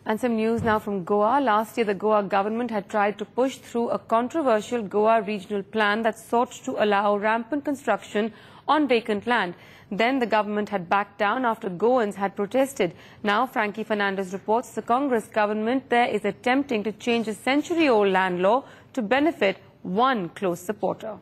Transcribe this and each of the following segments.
And some news now from Goa. Last year, the Goa government had tried to push through a controversial Goa Regional Plan that sought to allow rampant construction on vacant land. Then the government had backed down after Goans had protested. Now, Frankie Fernandez reports the Congress government there is attempting to change a century-old land law to benefit one close supporter.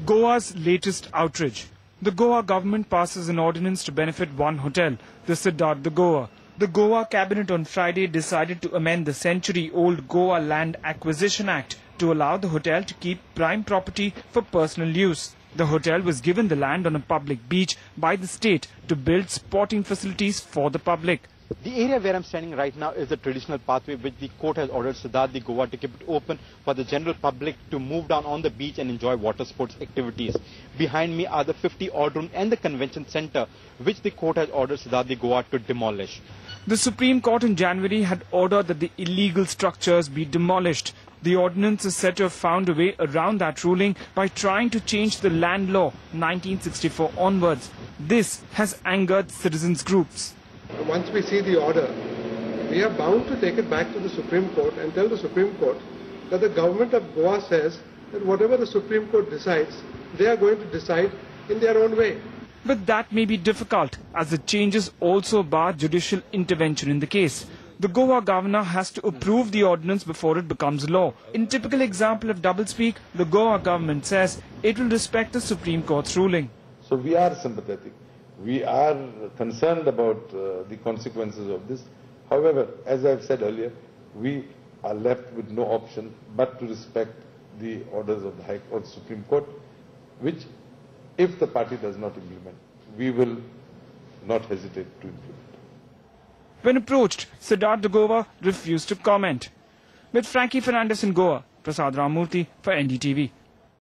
Goa's latest outrage. The Goa government passes an ordinance to benefit one hotel, the Siddharth the Goa. The Goa cabinet on Friday decided to amend the century-old Goa Land Acquisition Act to allow the hotel to keep prime property for personal use. The hotel was given the land on a public beach by the state to build sporting facilities for the public. The area where I'm standing right now is the traditional pathway which the court has ordered Siddharth the Goa to keep it open for the general public to move down on the beach and enjoy water sports activities. Behind me are the 50-odd room and the convention center which the court has ordered Siddharth the Goa to demolish. The Supreme Court in January had ordered that the illegal structures be demolished. The ordinance is said to have found a way around that ruling by trying to change the land law 1964 onwards. This has angered citizens groups. Once we see the order, we are bound to take it back to the Supreme Court and tell the Supreme Court that the government of Goa says that whatever the Supreme Court decides, they are going to decide in their own way. But that may be difficult, as the changes also bar judicial intervention in the case. The Goa governor has to approve the ordinance before it becomes law. In typical example of doublespeak, the Goa government says it will respect the Supreme Court's ruling. So we are sympathetic. We are concerned about the consequences of this. However, as I've said earlier, we are left with no option but to respect the orders of the High Court, Supreme Court, which, if the party does not implement, we will not hesitate to implement. When approached, Siddharth the Goa refused to comment. With Frankie Fernandez in Goa, Prasad Ramurthy for NDTV.